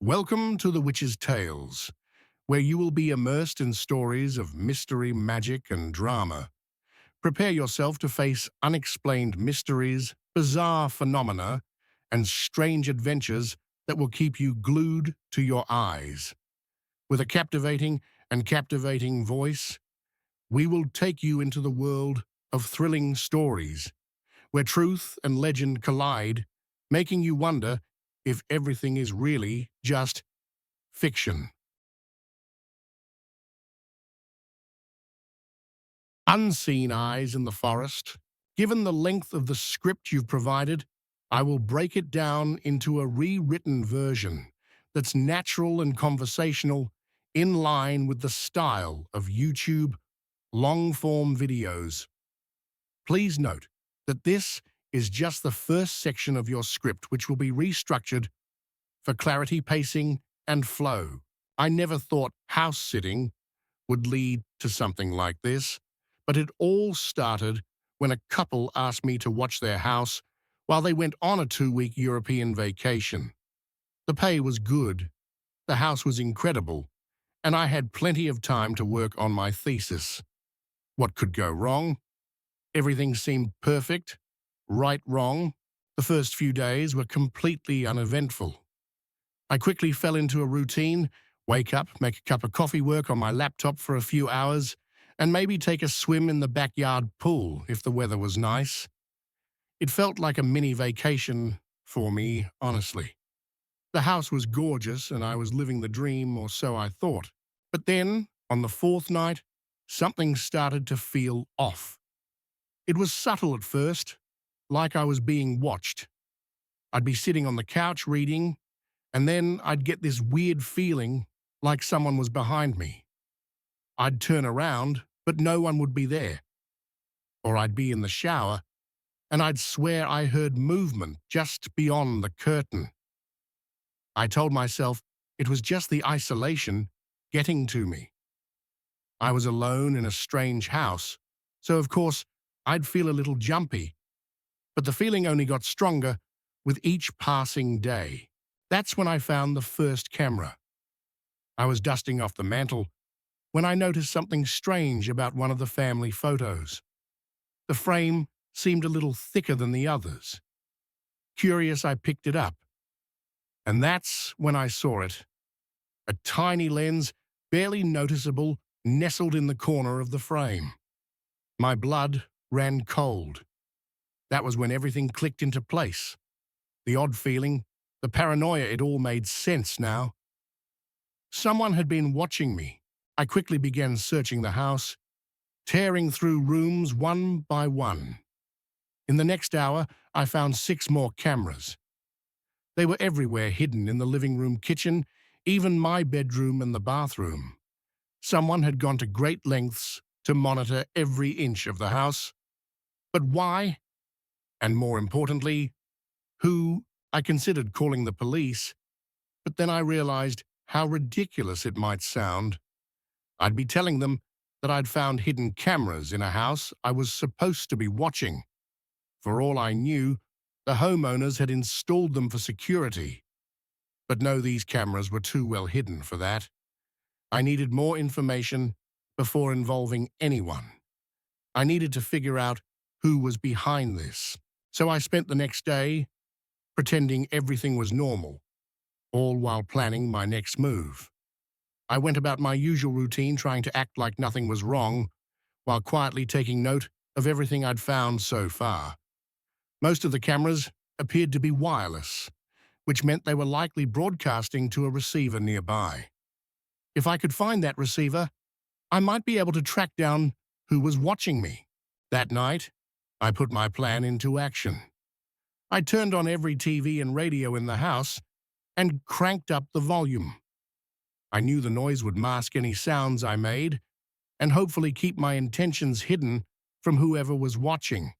Welcome to The Witch's Tales, where you will be immersed in stories of mystery, magic, and drama. Prepare yourself to face unexplained mysteries, bizarre phenomena, and strange adventures that will keep you glued to your eyes. With a captivating voice, we will take you into the world of thrilling stories, where truth and legend collide, making you wonder if everything is really just fiction. Unseen Eyes in the Forest. Given the length of the script you've provided, I will break it down into a rewritten version that's natural and conversational, in line with the style of YouTube long-form videos. Please note that this is just the first section of your script, which will be restructured for clarity, pacing, and flow. I never thought house sitting would lead to something like this, but it all started when a couple asked me to watch their house while they went on a 2-week European vacation. The pay was good, the house was incredible, and I had plenty of time to work on my thesis. What could go wrong? Everything seemed perfect. Right, wrong. The first few days were completely uneventful. I quickly fell into a routine: wake up, make a cup of coffee, work on my laptop for a few hours, and maybe take a swim in the backyard pool if the weather was nice. It felt like a mini vacation for me, honestly. The house was gorgeous and I was living the dream, or so I thought. But then, on the fourth night, something started to feel off. It was subtle at first, like I was being watched. I'd be sitting on the couch reading, and then I'd get this weird feeling like someone was behind me. I'd turn around, but no one would be there. Or I'd be in the shower, and I'd swear I heard movement just beyond the curtain. I told myself it was just the isolation getting to me. I was alone in a strange house, so of course I'd feel a little jumpy. But the feeling only got stronger with each passing day. That's when I found the first camera. I was dusting off the mantel when I noticed something strange about one of the family photos. The frame seemed a little thicker than the others. Curious, I picked it up. And that's when I saw it. A tiny lens, barely noticeable, nestled in the corner of the frame. My blood ran cold. That was when everything clicked into place. The odd feeling, the paranoia, it all made sense now. Someone had been watching me. I quickly began searching the house, tearing through rooms one by one. In the next hour, I found 6 more cameras. They were everywhere, hidden in the living room, kitchen, even my bedroom and the bathroom. Someone had gone to great lengths to monitor every inch of the house. But why? And more importantly, who? I considered calling the police, but then I realized how ridiculous it might sound. I'd be telling them that I'd found hidden cameras in a house I was supposed to be watching. For all I knew, the homeowners had installed them for security. But no, these cameras were too well hidden for that. I needed more information before involving anyone. I needed to figure out who was behind this. So I spent the next day pretending everything was normal, all while planning my next move. I went about my usual routine, trying to act like nothing was wrong, while quietly taking note of everything I'd found so far. Most of the cameras appeared to be wireless, which meant they were likely broadcasting to a receiver nearby. If I could find that receiver, I might be able to track down who was watching me. That night, I put my plan into action. I turned on every TV and radio in the house and cranked up the volume. I knew the noise would mask any sounds I made and hopefully keep my intentions hidden from whoever was watching.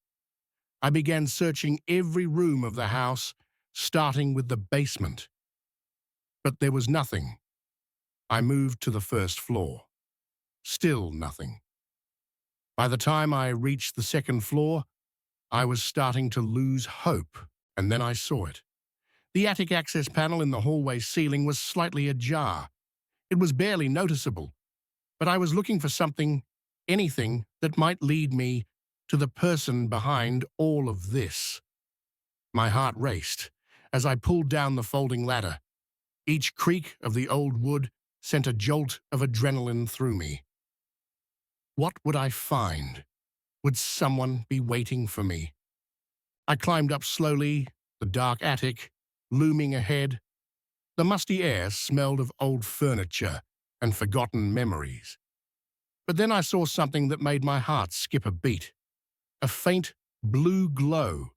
I began searching every room of the house, starting with the basement. But there was nothing. I moved to the first floor. Still nothing. By the time I reached the second floor, I was starting to lose hope, and then I saw it. The attic access panel in the hallway ceiling was slightly ajar. It was barely noticeable, but I was looking for something, anything that might lead me to the person behind all of this. My heart raced as I pulled down the folding ladder. Each creak of the old wood sent a jolt of adrenaline through me. What would I find? Would someone be waiting for me? I climbed up slowly, the dark attic, looming ahead. The musty air smelled of old furniture and forgotten memories. But then I saw something that made my heart skip a beat. A faint blue glow.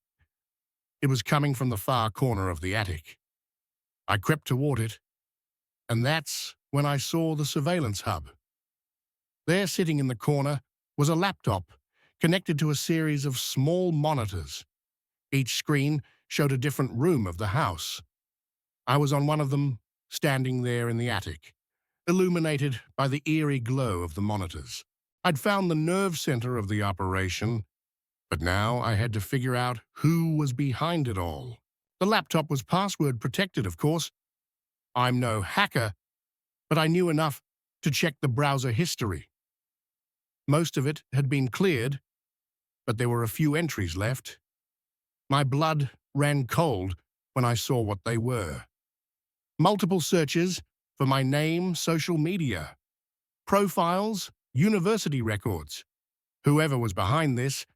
It was coming from the far corner of the attic. I crept toward it, and that's when I saw the surveillance hub. There, sitting in the corner, was a laptop connected to a series of small monitors. Each screen showed a different room of the house. I was on one of them, standing there in the attic, illuminated by the eerie glow of the monitors. I'd found the nerve center of the operation, but now I had to figure out who was behind it all. The laptop was password protected, of course. I'm no hacker, but I knew enough to check the browser history. Most of it had been cleared, but there were a few entries left. My blood ran cold when I saw what they were. Multiple searches for my name, social media, profiles, university records. Whoever was behind this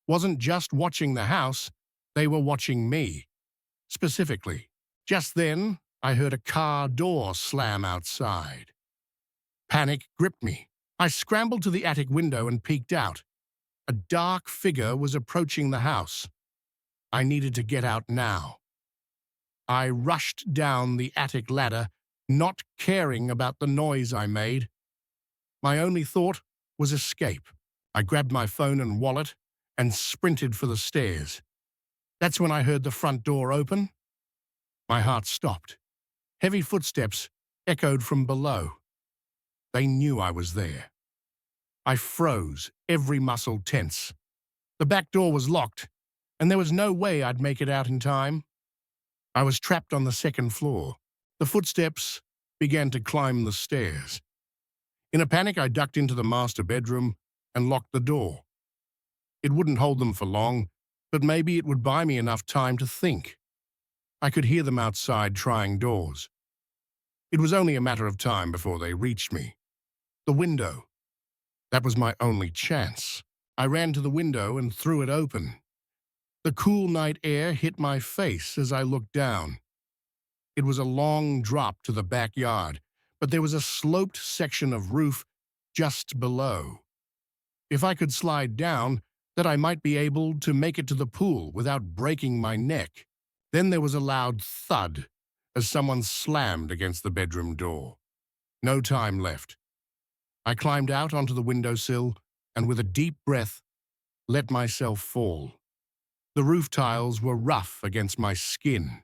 wasn't just watching the house, they were watching me. Specifically, just then, I heard a car door slam outside. Panic gripped me. I scrambled to the attic window and peeked out. A dark figure was approaching the house. I needed to get out now. I rushed down the attic ladder, not caring about the noise I made. My only thought was escape. I grabbed my phone and wallet and sprinted for the stairs. That's when I heard the front door open. My heart stopped. Heavy footsteps echoed from below. They knew I was there. I froze, every muscle tense. The back door was locked, and there was no way I'd make it out in time. I was trapped on the second floor. The footsteps began to climb the stairs. In a panic, I ducked into the master bedroom and locked the door. It wouldn't hold them for long, but maybe it would buy me enough time to think. I could hear them outside trying doors. It was only a matter of time before they reached me. The window. That was my only chance. I ran to the window and threw it open. The cool night air hit my face as I looked down. It was a long drop to the backyard, but there was a sloped section of roof just below. If I could slide down, that I might be able to make it to the pool without breaking my neck. Then there was a loud thud as someone slammed against the bedroom door. No time left. I climbed out onto the windowsill and with a deep breath, let myself fall. The roof tiles were rough against my skin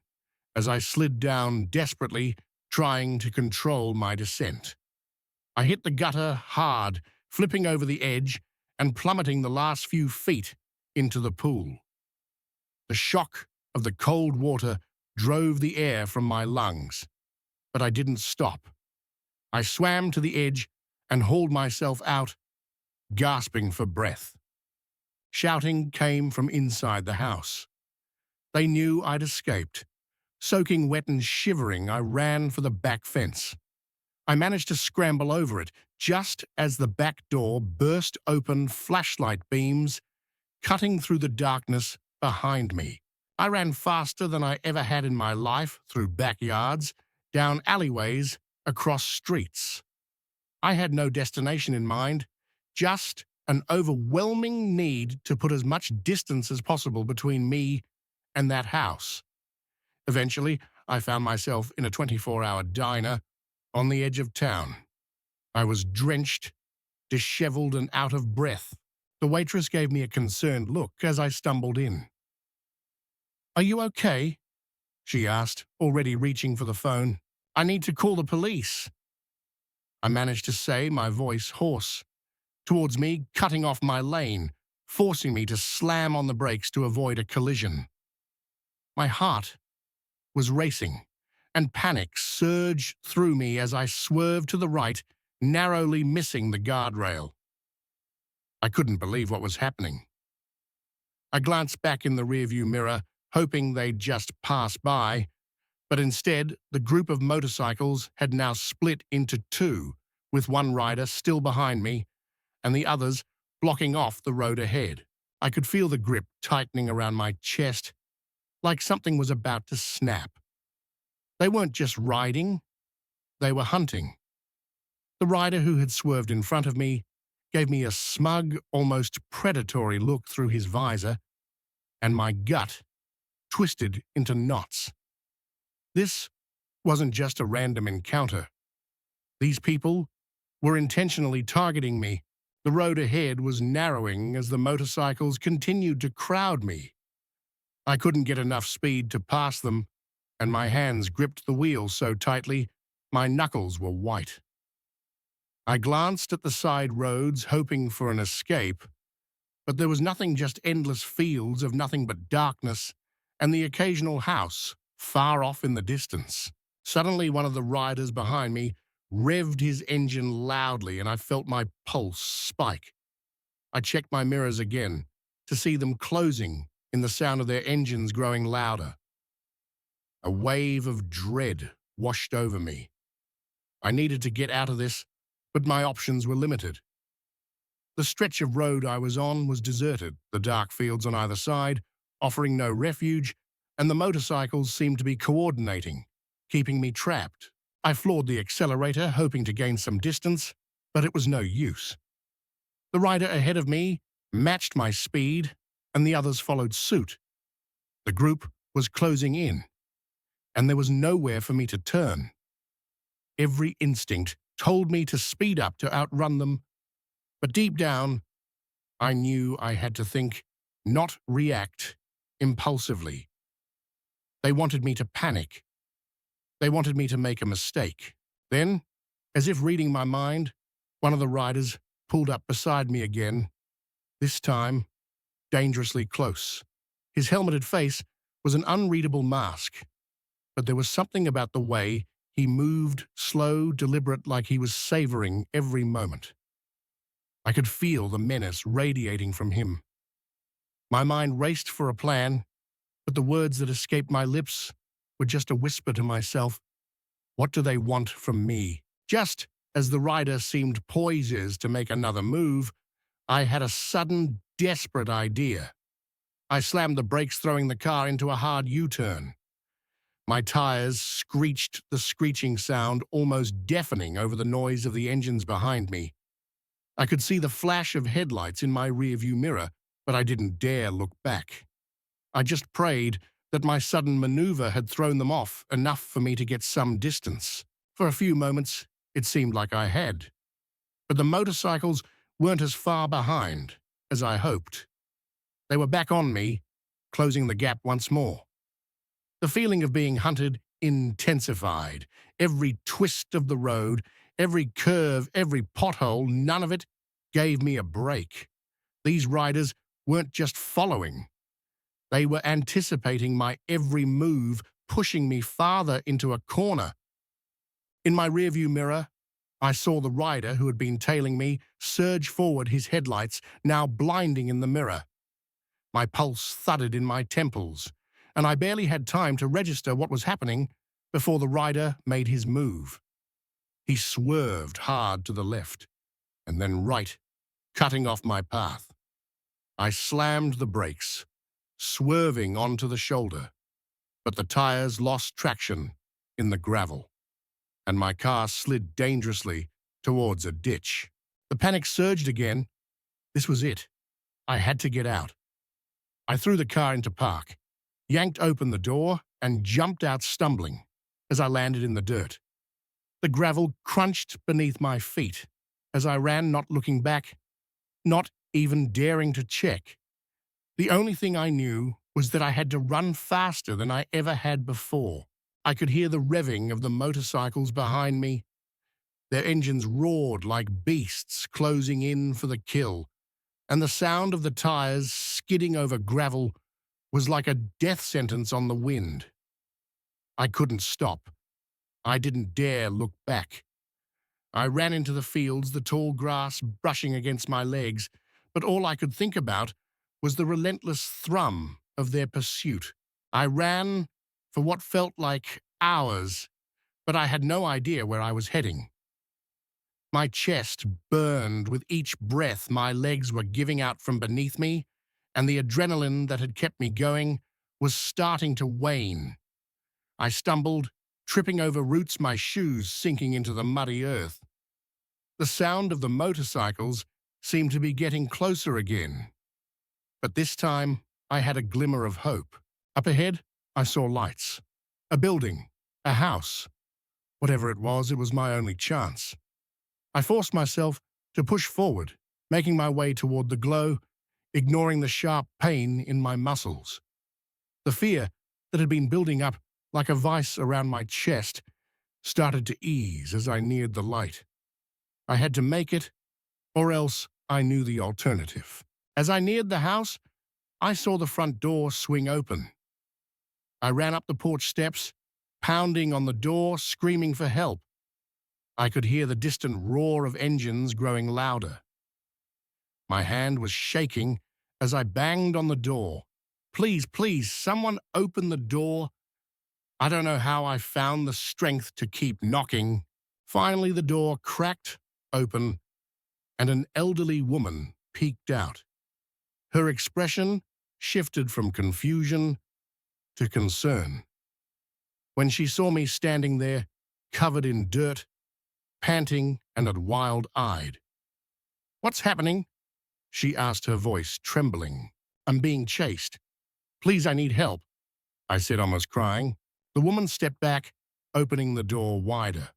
as I slid down desperately, trying to control my descent. I hit the gutter hard, flipping over the edge and plummeting the last few feet into the pool. The shock of the cold water drove the air from my lungs, but I didn't stop. I swam to the edge and hauled myself out, gasping for breath. Shouting came from inside the house. They knew I'd escaped. Soaking wet and shivering, I ran for the back fence. I managed to scramble over it just as the back door burst open, flashlight beams cutting through the darkness behind me. I ran faster than I ever had in my life, through backyards, down alleyways, across streets. I had no destination in mind, just an overwhelming need to put as much distance as possible between me and that house. Eventually, I found myself in a 24-hour diner on the edge of town. I was drenched, disheveled, and out of breath. The waitress gave me a concerned look as I stumbled in. "Are you okay?" she asked, already reaching for the phone. "I need to call the police." I managed to say, my voice hoarse. Towards me, cutting off my lane, forcing me to slam on the brakes to avoid a collision. My heart was racing, and panic surged through me as I swerved to the right, narrowly missing the guardrail. I couldn't believe what was happening. I glanced back in the rearview mirror, hoping they'd just pass by, but instead, the group of motorcycles had now split into two, with one rider still behind me and the others blocking off the road ahead. I could feel the grip tightening around my chest, like something was about to snap. They weren't just riding, they were hunting. The rider who had swerved in front of me gave me a smug, almost predatory look through his visor, and my gut twisted into knots. This wasn't just a random encounter. These people were intentionally targeting me. The road ahead was narrowing as the motorcycles continued to crowd me. I couldn't get enough speed to pass them, and my hands gripped the wheel so tightly my knuckles were white. I glanced at the side roads, hoping for an escape, but there was nothing, just endless fields of nothing but darkness and the occasional house far off in the distance. Suddenly, one of the riders behind me revved his engine loudly, and I felt my pulse spike. I checked my mirrors again to see them closing in the sound of their engines growing louder. A wave of dread washed over me. I needed to get out of this, but my options were limited. The stretch of road I was on was deserted, the dark fields on either side offering no refuge, and the motorcycles seemed to be coordinating, keeping me trapped. I floored the accelerator, hoping to gain some distance, but it was no use. The rider ahead of me matched my speed, and the others followed suit. The group was closing in, and there was nowhere for me to turn. Every instinct told me to speed up to outrun them, but deep down, I knew I had to think, not react, impulsively. They wanted me to panic. They wanted me to make a mistake. Then, as if reading my mind, one of the riders pulled up beside me again, this time dangerously close. His helmeted face was an unreadable mask, but there was something about the way he moved, slow, deliberate, like he was savoring every moment. I could feel the menace radiating from him. My mind raced for a plan, but the words that escaped my lips were just a whisper to myself. What do they want from me? Just as the rider seemed poised to make another move, I had a sudden, desperate idea. I slammed the brakes, throwing the car into a hard U-turn. My tires screeched, the screeching sound almost deafening over the noise of the engines behind me. I could see the flash of headlights in my rearview mirror, but I didn't dare look back. I just prayed that my sudden maneuver had thrown them off enough for me to get some distance. For a few moments, it seemed like I had. But the motorcycles weren't as far behind as I hoped. They were back on me, closing the gap once more. The feeling of being hunted intensified. Every twist of the road, every curve, every pothole, none of it gave me a break. These riders weren't just following. They were anticipating my every move, pushing me farther into a corner. In my rearview mirror, I saw the rider who had been tailing me surge forward, his headlights now blinding in the mirror. My pulse thudded in my temples, and I barely had time to register what was happening before the rider made his move. He swerved hard to the left, and then right, cutting off my path. I slammed the brakes, swerving onto the shoulder, but the tires lost traction in the gravel, and my car slid dangerously towards a ditch. The panic surged again. This was it. I had to get out. I threw the car into park, yanked open the door, and jumped out stumbling as I landed in the dirt. The gravel crunched beneath my feet as I ran, not looking back, not even daring to check. The only thing I knew was that I had to run faster than I ever had before. I could hear the revving of the motorcycles behind me. Their engines roared like beasts closing in for the kill, and the sound of the tires skidding over gravel was like a death sentence on the wind. I couldn't stop. I didn't dare look back. I ran into the fields, the tall grass brushing against my legs, but all I could think about was the relentless thrum of their pursuit. I ran for what felt like hours, but I had no idea where I was heading. My chest burned with each breath my legs were giving out from beneath me, and the adrenaline that had kept me going was starting to wane. I stumbled, tripping over roots, my shoes sinking into the muddy earth. The sound of the motorcycles seemed to be getting closer again. But this time, I had a glimmer of hope. Up ahead, I saw lights. A building, a house. Whatever it was my only chance. I forced myself to push forward, making my way toward the glow, ignoring the sharp pain in my muscles. The fear that had been building up like a vice around my chest started to ease as I neared the light. I had to make it, or else I knew the alternative. As I neared the house, I saw the front door swing open. I ran up the porch steps, pounding on the door, screaming for help. I could hear the distant roar of engines growing louder. My hand was shaking as I banged on the door. Please, please, someone open the door. I don't know how I found the strength to keep knocking. Finally, the door cracked open, and an elderly woman peeked out. Her expression shifted from confusion to concern. When she saw me standing there, covered in dirt, panting and wild-eyed. "What's happening?" she asked, her voice trembling. "I'm being chased. Please, I need help," I said, almost crying. The woman stepped back, opening the door wider.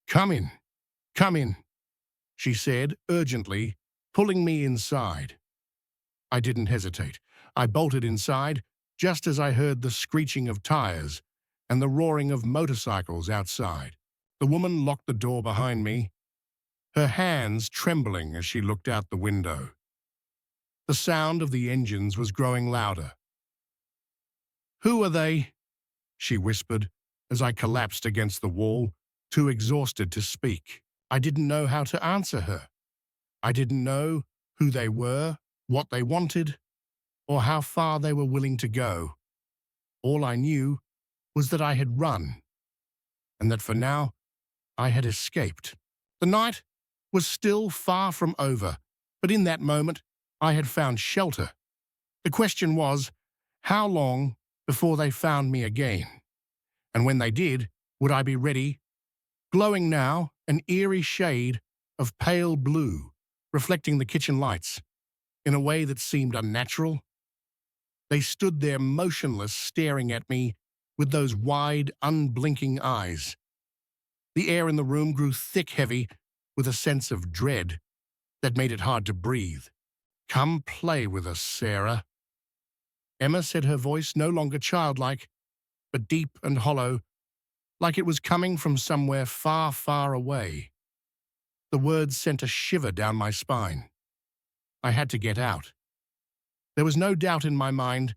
Come in," she said urgently, pulling me inside. I didn't hesitate. I bolted inside just as I heard the screeching of tires and the roaring of motorcycles outside. The woman locked the door behind me, her hands trembling as she looked out the window. The sound of the engines was growing louder. "Who are they?" she whispered as I collapsed against the wall, too exhausted to speak. I didn't know how to answer her. I didn't know who they were, what they wanted, or how far they were willing to go. All I knew was that I had run, and that for now I had escaped. The night was still far from over, but in that moment I had found shelter. The question was, how long before they found me again? And when they did, would I be ready? Glowing now, an eerie shade of pale blue, reflecting the kitchen lights, in a way that seemed unnatural. They stood there motionless, staring at me with those wide, unblinking eyes. The air in the room grew thick, heavy, with a sense of dread that made it hard to breathe. "Come play with us, Sarah." Emma said, her voice no longer childlike, but deep and hollow, like it was coming from somewhere far, far away. The words sent a shiver down my spine. I had to get out. There was no doubt in my mind.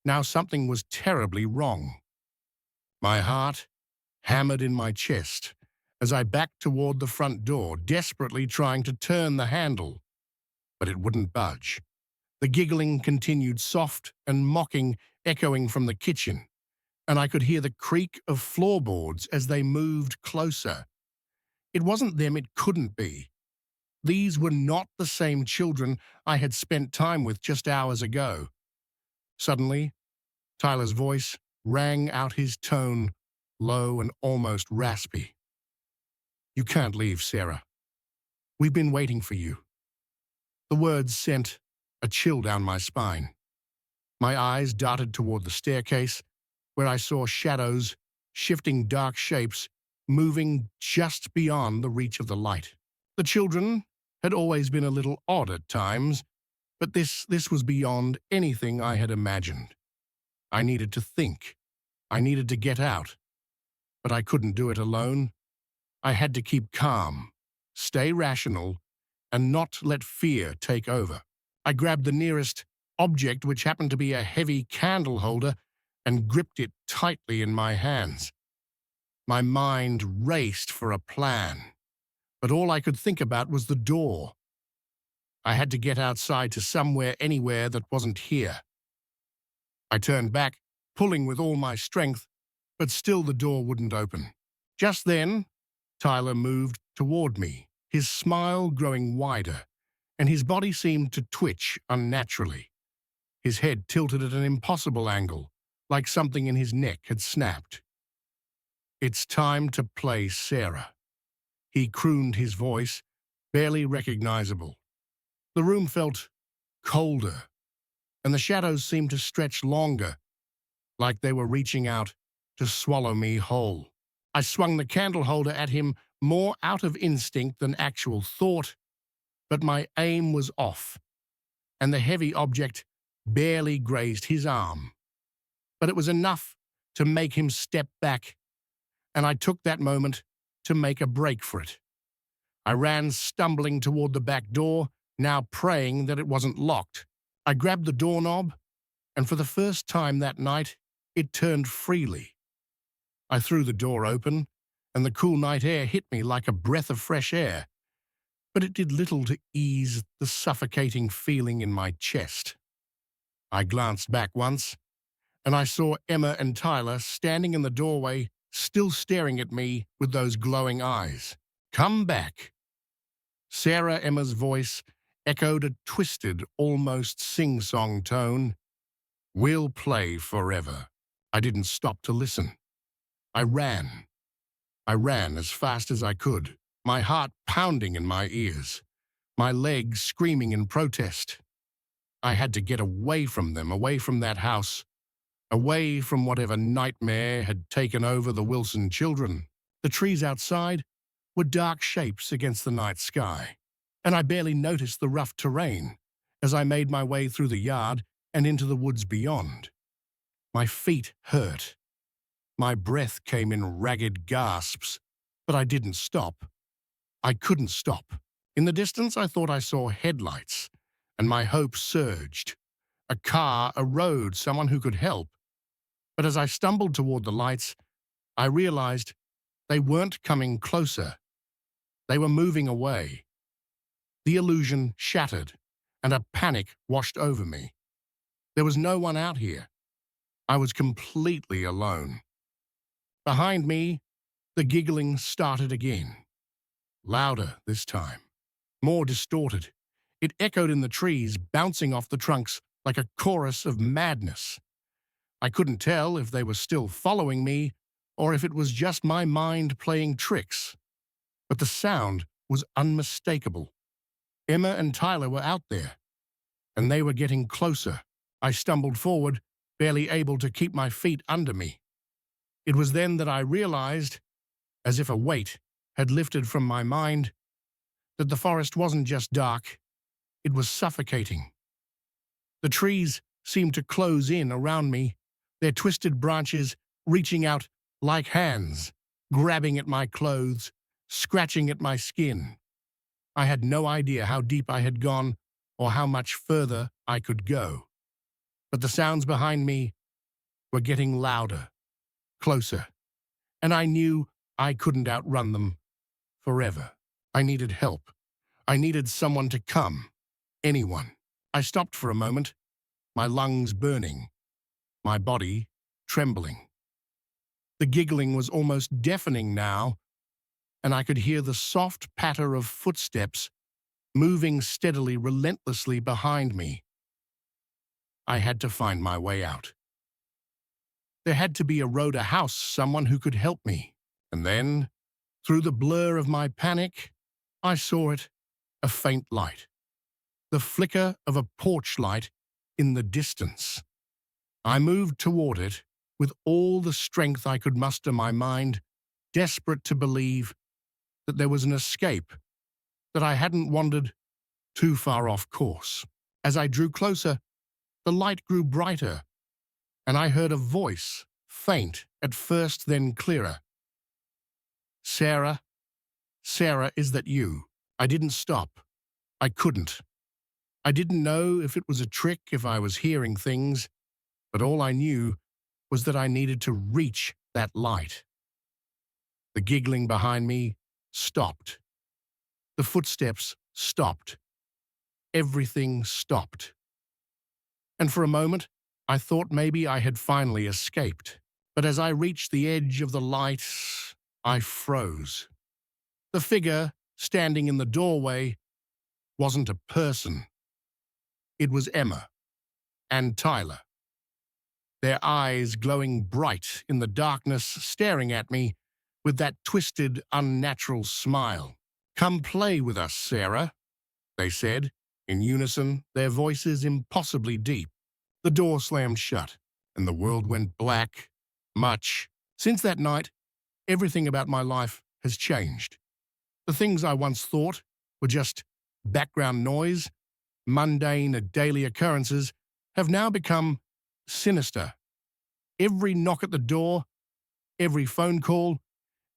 Now something was terribly wrong. My heart hammered in my chest as I backed toward the front door, desperately trying to turn the handle. But it wouldn't budge. The giggling continued, soft and mocking, echoing from the kitchen, and I could hear the creak of floorboards as they moved closer. It wasn't them, it couldn't be. These were not the same children I had spent time with just hours ago. Suddenly, Tyler's voice rang out, his tone low and almost raspy. "You can't leave, Sarah. We've been waiting for you." The words sent a chill down my spine. My eyes darted toward the staircase, where I saw shadows, shifting dark shapes, moving just beyond the reach of the light. The children had always been a little odd at times, but this was beyond anything I had imagined. I needed to think. I needed to get out. But I couldn't do it alone. I had to keep calm, stay rational, and not let fear take over. I grabbed the nearest object, which happened to be a heavy candle holder, and gripped it tightly in my hands. My mind raced for a plan, but all I could think about was the door. I had to get outside to somewhere, anywhere that wasn't here. I turned back, pulling with all my strength, but still the door wouldn't open. Just then, Tyler moved toward me, his smile growing wider, and his body seemed to twitch unnaturally. His head tilted at an impossible angle, like something in his neck had snapped. "It's time to play Sarah," he crooned, his voice barely recognizable. The room felt colder, and the shadows seemed to stretch longer, like they were reaching out to swallow me whole. I swung the candle holder at him more out of instinct than actual thought, but my aim was off, and the heavy object barely grazed his arm. But it was enough to make him step back, and I took that moment to make a break for it. I ran stumbling toward the back door, now praying that it wasn't locked. I grabbed the doorknob, and for the first time that night, it turned freely. I threw the door open, and the cool night air hit me like a breath of fresh air, but it did little to ease the suffocating feeling in my chest. I glanced back once, and I saw Emma and Tyler standing in the doorway, still staring at me with those glowing eyes. "Come back." Sarah Emma's voice echoed a twisted, almost sing-song tone. "We'll play forever." I didn't stop to listen. I ran. I ran as fast as I could, my heart pounding in my ears, my legs screaming in protest. I had to get away from them, away from that house, away from whatever nightmare had taken over the Wilson children. The trees outside were dark shapes against the night sky, and I barely noticed the rough terrain as I made my way through the yard and into the woods beyond. My feet hurt. My breath came in ragged gasps, but I didn't stop. I couldn't stop. In the distance, I thought I saw headlights, and my hope surged. A car, a road, someone who could help. But as I stumbled toward the lights, I realized they weren't coming closer. They were moving away. The illusion shattered, and a panic washed over me. There was no one out here. I was completely alone. Behind me, the giggling started again. Louder this time, more distorted. It echoed in the trees, bouncing off the trunks like a chorus of madness. I couldn't tell if they were still following me or if it was just my mind playing tricks. But the sound was unmistakable. Emma and Tyler were out there, and they were getting closer. I stumbled forward, barely able to keep my feet under me. It was then that I realized, as if a weight had lifted from my mind, that the forest wasn't just dark, it was suffocating. The trees seemed to close in around me, their twisted branches reaching out like hands, grabbing at my clothes, scratching at my skin. I had no idea how deep I had gone or how much further I could go. But the sounds behind me were getting louder, closer, and I knew I couldn't outrun them forever. I needed help. I needed someone to come. Anyone. I stopped for a moment, my lungs burning, my body trembling. The giggling was almost deafening now, and I could hear the soft patter of footsteps moving steadily, relentlessly behind me. I had to find my way out. There had to be a road, a house, someone who could help me. And then, through the blur of my panic, I saw it, a faint light. The flicker of a porch light in the distance. I moved toward it with all the strength I could muster, my mind desperate to believe that there was an escape, that I hadn't wandered too far off course. As I drew closer, the light grew brighter, and I heard a voice, faint at first, then clearer. "Sarah, Sarah, is that you?" I didn't stop. I couldn't. I didn't know if it was a trick, if I was hearing things, but all I knew was that I needed to reach that light. The giggling behind me stopped. The footsteps stopped. Everything stopped. And for a moment, I thought maybe I had finally escaped. But as I reached the edge of the light, I froze. The figure standing in the doorway wasn't a person. It was Emma and Tyler, their eyes glowing bright in the darkness, staring at me with that twisted, unnatural smile. "Come play with us, Sarah," they said, in unison, their voices impossibly deep. The door slammed shut, and the world went black. Much. Since that night, everything about my life has changed. The things I once thought were just background noise, mundane daily occurrences, have now become sinister. Every knock at the door, every phone call,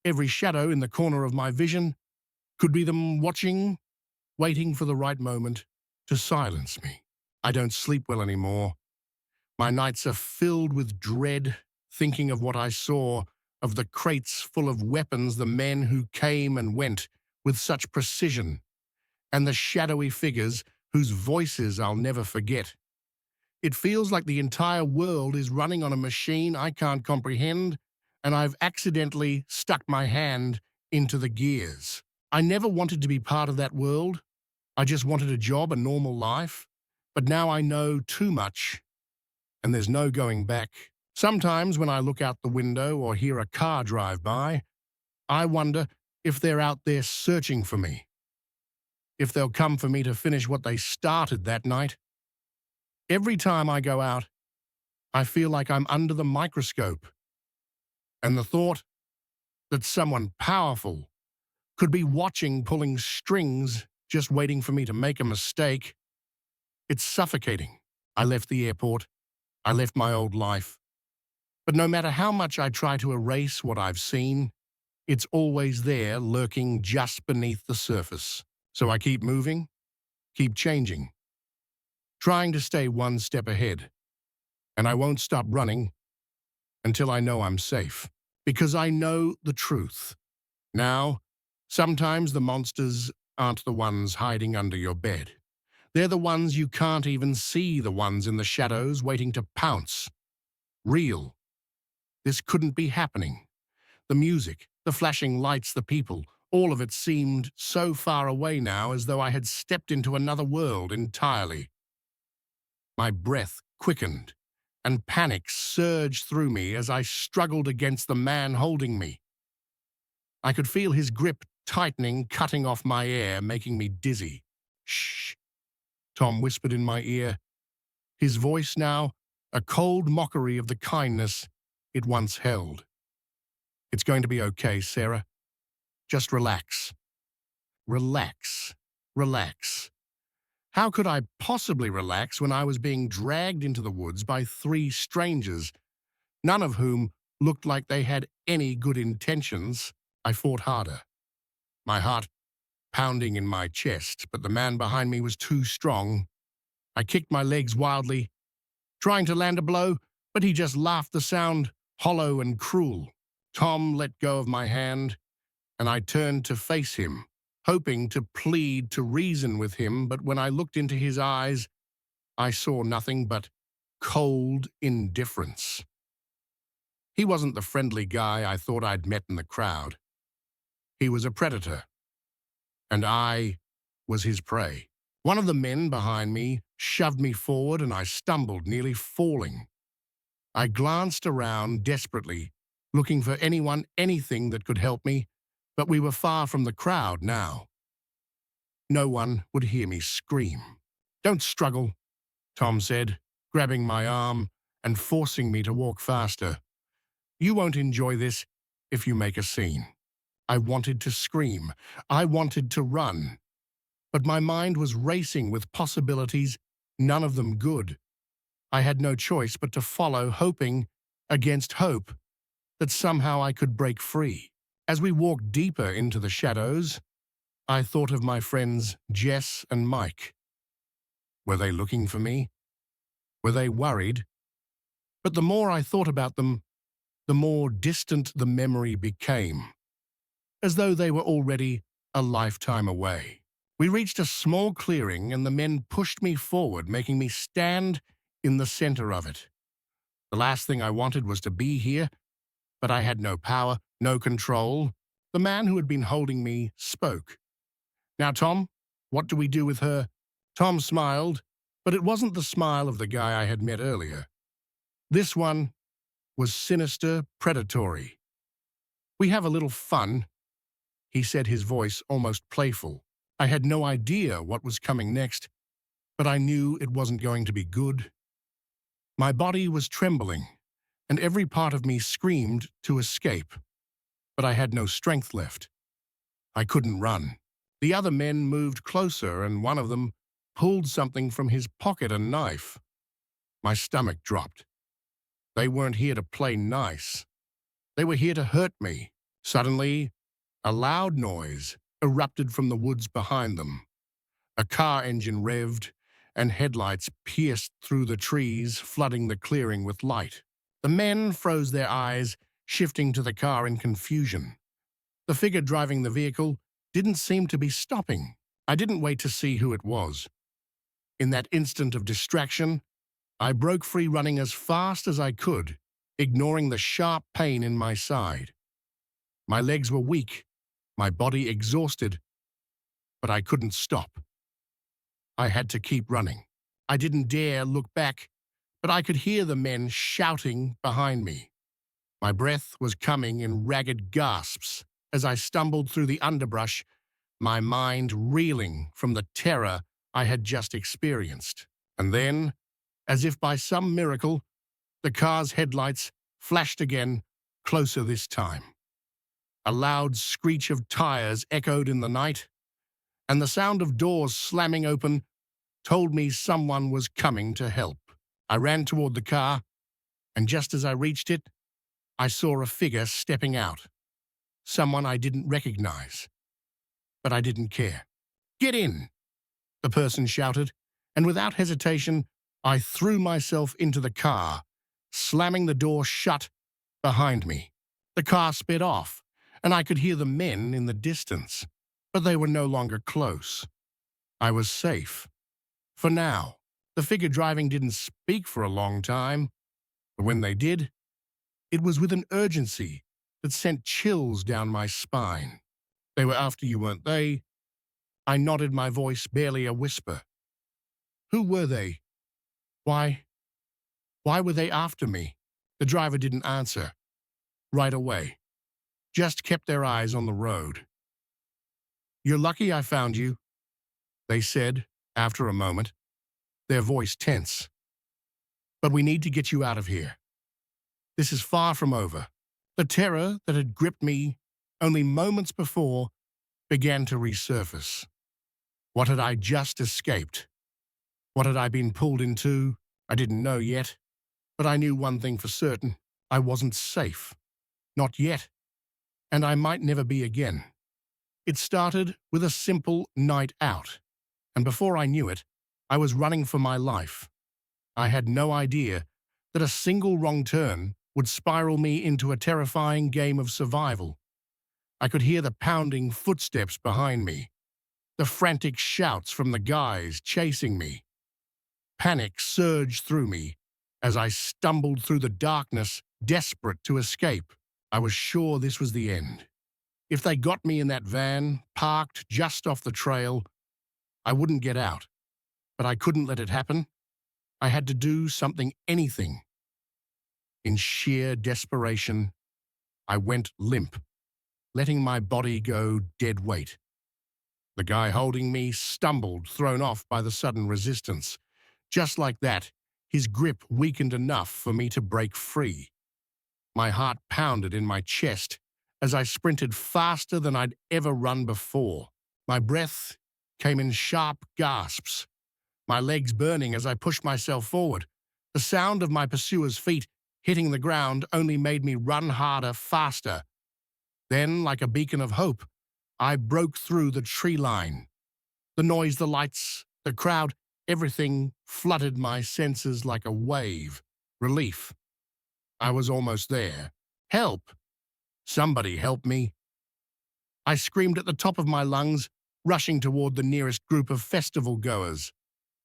every shadow in the corner of my vision could be them watching, waiting for the right moment to silence me. I don't sleep well anymore. My nights are filled with dread, thinking of what I saw, of the crates full of weapons, the men who came and went with such precision, and the shadowy figures whose voices I'll never forget. It feels like the entire world is running on a machine I can't comprehend, and I've accidentally stuck my hand into the gears. I never wanted to be part of that world. I just wanted a job, a normal life. But now I know too much, and there's no going back. Sometimes when I look out the window or hear a car drive by, I wonder if they're out there searching for me, if they'll come for me to finish what they started that night. Every time I go out, I feel like I'm under the microscope, and the thought that someone powerful could be watching, pulling strings, just waiting for me to make a mistake, it's suffocating. I left the airport. I left my old life. But no matter how much I try to erase what I've seen, it's always there, lurking just beneath the surface. So I keep moving, keep changing, trying to stay one step ahead. And I won't stop running until I know I'm safe, because I know the truth. Now, sometimes the monsters aren't the ones hiding under your bed. They're the ones you can't even see, the ones in the shadows waiting to pounce. Real. This couldn't be happening. The music, the flashing lights, the people, all of it seemed so far away now, as though I had stepped into another world entirely. My breath quickened, and panic surged through me as I struggled against the man holding me. I could feel his grip tightening, cutting off my air, making me dizzy. "Shh," Tom whispered in my ear, his voice now a cold mockery of the kindness it once held. "It's going to be okay, Sarah. Just relax. Relax. Relax." How could I possibly relax when I was being dragged into the woods by 3 strangers, none of whom looked like they had any good intentions? I fought harder, my heart pounding in my chest, but the man behind me was too strong. I kicked my legs wildly, trying to land a blow, but he just laughed, the sound hollow and cruel. Tom let go of my hand, and I turned to face him, hoping to plead, to reason with him, but when I looked into his eyes, I saw nothing but cold indifference. He wasn't the friendly guy I thought I'd met in the crowd. He was a predator, and I was his prey. One of the men behind me shoved me forward, and I stumbled, nearly falling. I glanced around desperately, looking for anyone, anything that could help me, but we were far from the crowd now. No one would hear me scream. "Don't struggle," Tom said, grabbing my arm and forcing me to walk faster. "You won't enjoy this if you make a scene." I wanted to scream. I wanted to run. But my mind was racing with possibilities, none of them good. I had no choice but to follow, hoping, against hope, that somehow I could break free. As we walked deeper into the shadows, I thought of my friends Jess and Mike. Were they looking for me? Were they worried? But the more I thought about them, the more distant the memory became, as though they were already a lifetime away. We reached a small clearing and the men pushed me forward, making me stand in the center of it. The last thing I wanted was to be here, but I had no power, no control. The man who had been holding me spoke. "Now, Tom, what do we do with her?" Tom smiled, but it wasn't the smile of the guy I had met earlier. This one was sinister, predatory. "We have a little fun," he said, his voice almost playful. I had no idea what was coming next, but I knew it wasn't going to be good. My body was trembling, and every part of me screamed to escape, but I had no strength left. I couldn't run. The other men moved closer, and one of them pulled something from his pocket, a knife. My stomach dropped. They weren't here to play nice. They were here to hurt me. Suddenly, a loud noise erupted from the woods behind them. A car engine revved, and headlights pierced through the trees, flooding the clearing with light. The men froze their eyes, shifting to the car in confusion. The figure driving the vehicle didn't seem to be stopping. I didn't wait to see who it was. In that instant of distraction, I broke free, running as fast as I could, ignoring the sharp pain in my side. My legs were weak, my body exhausted, but I couldn't stop. I had to keep running. I didn't dare look back, but I could hear the men shouting behind me. My breath was coming in ragged gasps as I stumbled through the underbrush, my mind reeling from the terror I had just experienced. And then, as if by some miracle, the car's headlights flashed again, closer this time. A loud screech of tires echoed in the night, and the sound of doors slamming open told me someone was coming to help. I ran toward the car, and just as I reached it, I saw a figure stepping out. Someone I didn't recognize. But I didn't care. "Get in!" the person shouted, and without hesitation, I threw myself into the car, slamming the door shut behind me. The car sped off, and I could hear the men in the distance, but they were no longer close. I was safe. For now. The figure driving didn't speak for a long time, but when they did, it was with an urgency that sent chills down my spine. "They were after you, weren't they?" I nodded, my voice barely a whisper. "Who were they? Why were they after me?" The driver didn't answer right away, just kept their eyes on the road. "You're lucky I found you," they said after a moment, their voice tense. "But we need to get you out of here. This is far from over." The terror that had gripped me only moments before began to resurface. What had I just escaped? What had I been pulled into? I didn't know yet, but I knew one thing for certain. I wasn't safe. Not yet. And I might never be again. It started with a simple night out, and before I knew it, I was running for my life. I had no idea that a single wrong turn would spiral me into a terrifying game of survival. I could hear the pounding footsteps behind me, the frantic shouts from the guys chasing me. Panic surged through me as I stumbled through the darkness, desperate to escape. I was sure this was the end. If they got me in that van, parked just off the trail, I wouldn't get out. But I couldn't let it happen. I had to do something, anything. In sheer desperation, I went limp, letting my body go dead weight. The guy holding me stumbled, thrown off by the sudden resistance. Just like that, his grip weakened enough for me to break free. My heart pounded in my chest as I sprinted faster than I'd ever run before. My breath came in sharp gasps, my legs burning as I pushed myself forward. The sound of my pursuer's feet hitting the ground only made me run harder, faster. Then, like a beacon of hope, I broke through the tree line. The noise, the lights, the crowd, everything flooded my senses like a wave. Relief. I was almost there. Help! Somebody help me! I screamed at the top of my lungs, rushing toward the nearest group of festival goers.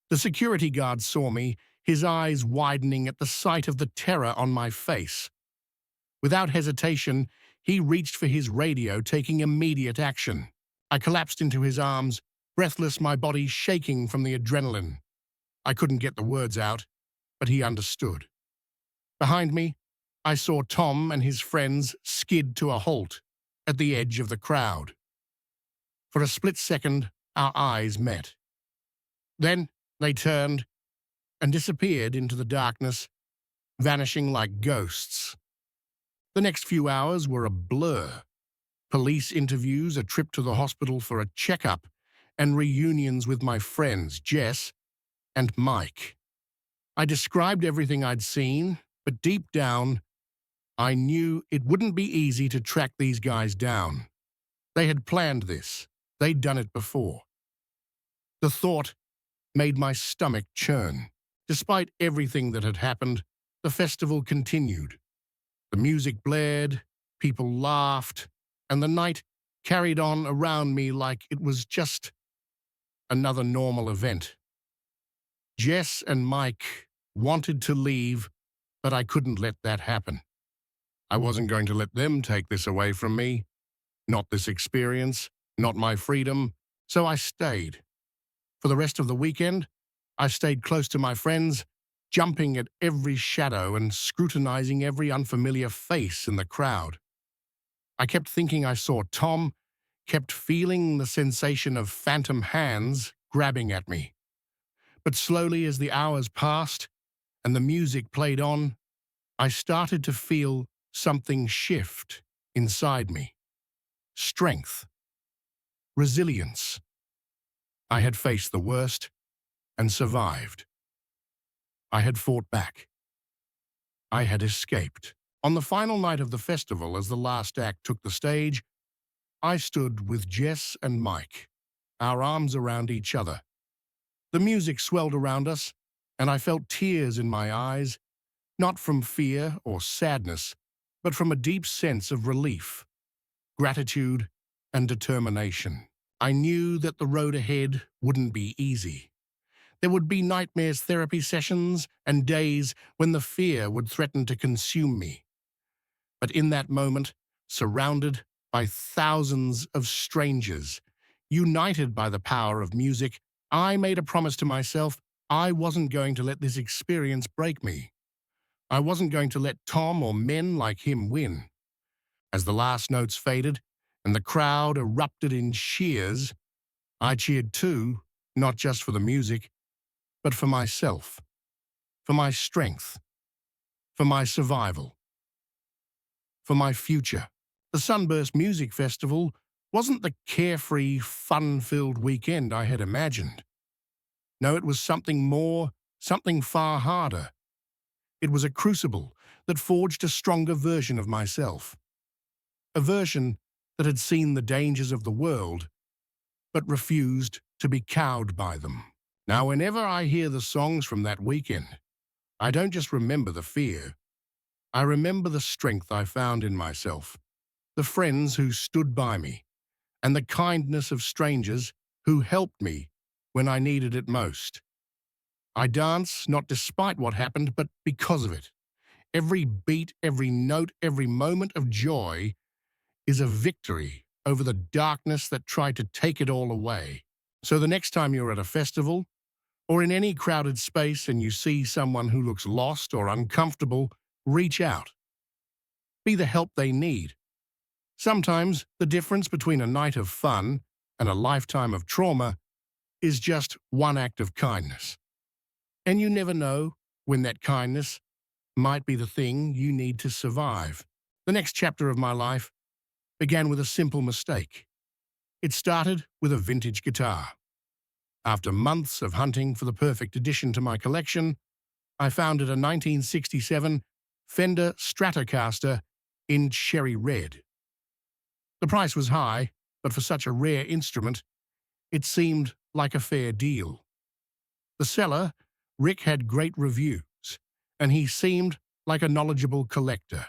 The security guard saw me, his eyes widening at the sight of the terror on my face. Without hesitation, he reached for his radio, taking immediate action. I collapsed into his arms, breathless, my body shaking from the adrenaline. I couldn't get the words out, but he understood. Behind me, I saw Tom and his friends skid to a halt at the edge of the crowd. For a split second, our eyes met. Then they turned and disappeared into the darkness, vanishing like ghosts. The next few hours were a blur. Police interviews, a trip to the hospital for a checkup, and reunions with my friends, Jess and Mike. I described everything I'd seen, but deep down, I knew it wouldn't be easy to track these guys down. They had planned this. They'd done it before. The thought made my stomach churn. Despite everything that had happened, the festival continued. The music blared, people laughed, and the night carried on around me like it was just another normal event. Jess and Mike wanted to leave, but I couldn't let that happen. I wasn't going to let them take this away from me. Not this experience, not my freedom, so I stayed. For the rest of the weekend, I stayed close to my friends, jumping at every shadow and scrutinizing every unfamiliar face in the crowd. I kept thinking I saw Tom, kept feeling the sensation of phantom hands grabbing at me. But slowly as the hours passed and the music played on, I started to feel something shift inside me. Strength. Resilience. I had faced the worst and survived. I had fought back. I had escaped. On the final night of the festival, as the last act took the stage, I stood with Jess and Mike, our arms around each other. The music swelled around us, and I felt tears in my eyes, not from fear or sadness, but from a deep sense of relief, gratitude, and determination. I knew that the road ahead wouldn't be easy. There would be nightmares, therapy sessions, and days when the fear would threaten to consume me. But in that moment, surrounded by thousands of strangers, united by the power of music, I made a promise to myself I wasn't going to let this experience break me. I wasn't going to let Tom or men like him win. As the last notes faded and the crowd erupted in cheers, I cheered too, not just for the music, but for myself, for my strength, for my survival, for my future. The Sunburst Music Festival wasn't the carefree, fun-filled weekend I had imagined. No, it was something more, something far harder. It was a crucible that forged a stronger version of myself. A version that had seen the dangers of the world, but refused to be cowed by them. Now, whenever I hear the songs from that weekend, I don't just remember the fear. I remember the strength I found in myself, the friends who stood by me, and the kindness of strangers who helped me when I needed it most. I dance not despite what happened, but because of it. Every beat, every note, every moment of joy is a victory over the darkness that tried to take it all away. So the next time you're at a festival, or in any crowded space and you see someone who looks lost or uncomfortable, reach out. Be the help they need. Sometimes the difference between a night of fun and a lifetime of trauma is just one act of kindness. And you never know when that kindness might be the thing you need to survive. The next chapter of my life began with a simple mistake. It started with a vintage guitar. After months of hunting for the perfect addition to my collection, I found it a 1967 Fender Stratocaster in cherry red. The price was high, but for such a rare instrument, it seemed like a fair deal. The seller, Rick, had great reviews, and he seemed like a knowledgeable collector.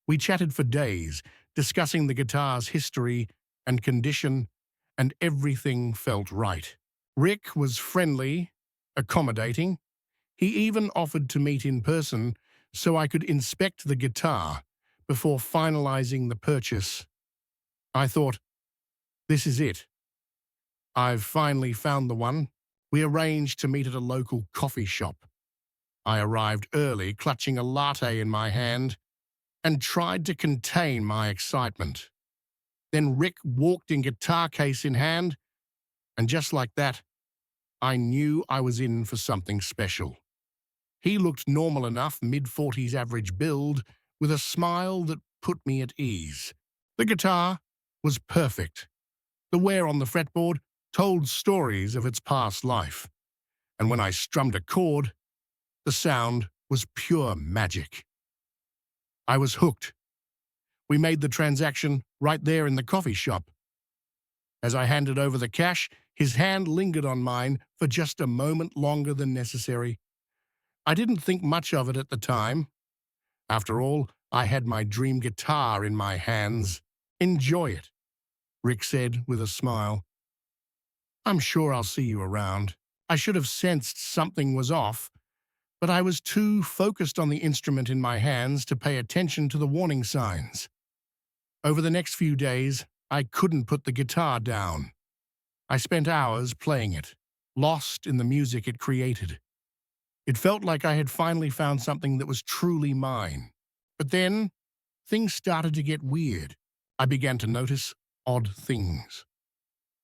We chatted for days, discussing the guitar's history and condition, and everything felt right. Rick was friendly, accommodating. He even offered to meet in person so I could inspect the guitar before finalizing the purchase. I thought, this is it. I've finally found the one. We arranged to meet at a local coffee shop. I arrived early, clutching a latte in my hand, and tried to contain my excitement. Then Rick walked in, guitar case in hand, and just like that, I knew I was in for something special. He looked normal enough, mid-40s average build, with a smile that put me at ease. The guitar was perfect. The wear on the fretboard told stories of its past life. And when I strummed a chord, the sound was pure magic. I was hooked. We made the transaction right there in the coffee shop. As I handed over the cash, his hand lingered on mine for just a moment longer than necessary. I didn't think much of it at the time. After all, I had my dream guitar in my hands. Enjoy it, Rick said with a smile. I'm sure I'll see you around. I should have sensed something was off, but I was too focused on the instrument in my hands to pay attention to the warning signs. Over the next few days, I couldn't put the guitar down. I spent hours playing it, lost in the music it created. It felt like I had finally found something that was truly mine. But then, things started to get weird. I began to notice odd things.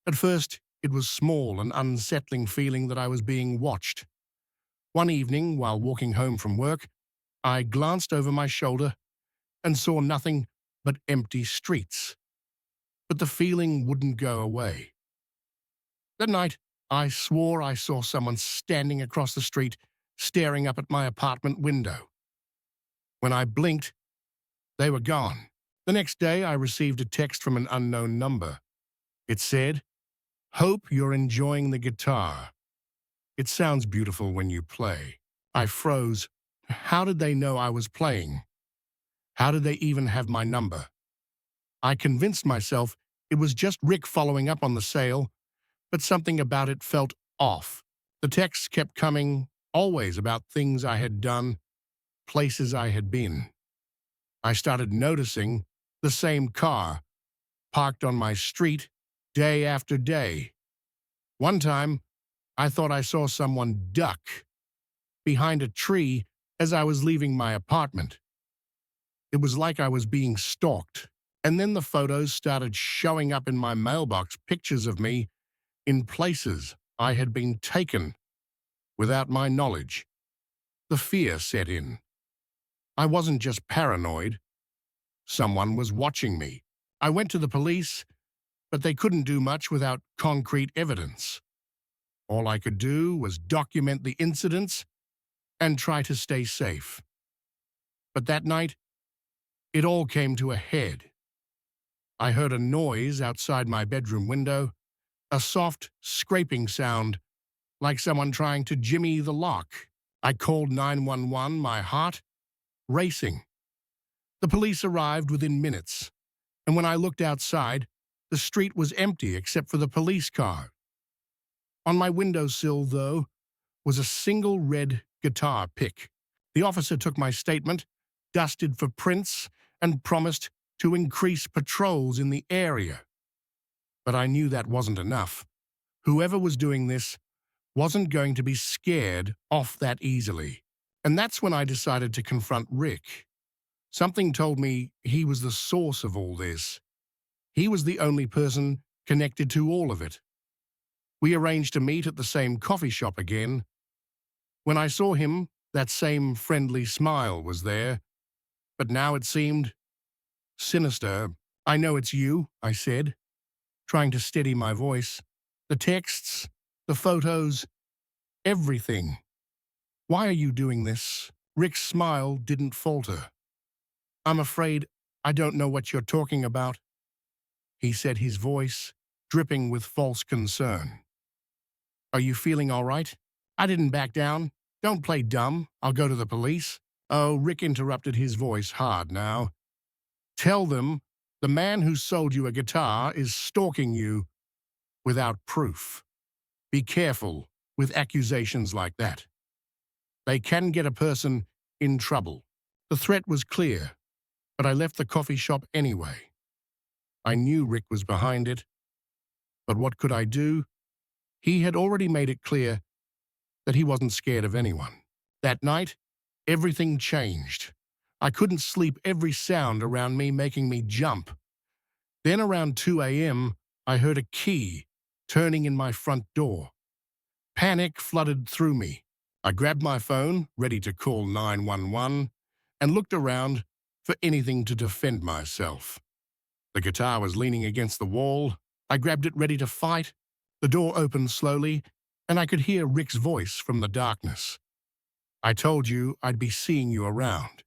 At first, it was small and unsettling feeling that I was being watched. One evening, while walking home from work, I glanced over my shoulder and saw nothing but empty streets. But the feeling wouldn't go away. That night, I swore I saw someone standing across the street, staring up at my apartment window. When I blinked, they were gone. The next day, I received a text from an unknown number. It said, "Hope you're enjoying the guitar. It sounds beautiful when you play." I froze. How did they know I was playing? How did they even have my number? I convinced myself it was just Rick following up on the sale, but something about it felt off. The texts kept coming, always about things I had done, places I had been. I started noticing the same car, parked on my street, day after day. One time, I thought I saw someone duck behind a tree as I was leaving my apartment. It was like I was being stalked. And then the photos started showing up in my mailbox, pictures of me in places I had been taken without my knowledge. The fear set in. I wasn't just paranoid. Someone was watching me. I went to the police, but they couldn't do much without concrete evidence. All I could do was document the incidents and try to stay safe. But that night, it all came to a head. I heard a noise outside my bedroom window, a soft scraping sound, like someone trying to jimmy the lock. I called 911, my heart racing. The police arrived within minutes, and when I looked outside, the street was empty except for the police car. On my windowsill, though, was a single red guitar pick. The officer took my statement, dusted for prints, and promised to increase patrols in the area. But I knew that wasn't enough. Whoever was doing this wasn't going to be scared off that easily. And that's when I decided to confront Rick. Something told me he was the source of all this. He was the only person connected to all of it. We arranged to meet at the same coffee shop again. When I saw him, that same friendly smile was there, but now it seemed sinister. "I know it's you," I said, trying to steady my voice. "The texts, the photos, everything. Why are you doing this?" Rick's smile didn't falter. "I'm afraid I don't know what you're talking about," he said, his voice dripping with false concern. "Are you feeling all right?" I didn't back down. "Don't play dumb. I'll go to the police." Oh, Rick interrupted, his voice hard now. Tell them the man who sold you a guitar is stalking you without proof. Be careful with accusations like that. They can get a person in trouble. The threat was clear, but I left the coffee shop anyway. I knew Rick was behind it, but what could I do? He had already made it clear that he wasn't scared of anyone. That night, everything changed. I couldn't sleep, every sound around me making me jump. Then around 2 a.m., I heard a key turning in my front door. Panic flooded through me. I grabbed my phone, ready to call 911, and looked around for anything to defend myself. The guitar was leaning against the wall. I grabbed it, ready to fight. The door opened slowly, and I could hear Rick's voice from the darkness. I told you I'd be seeing you around.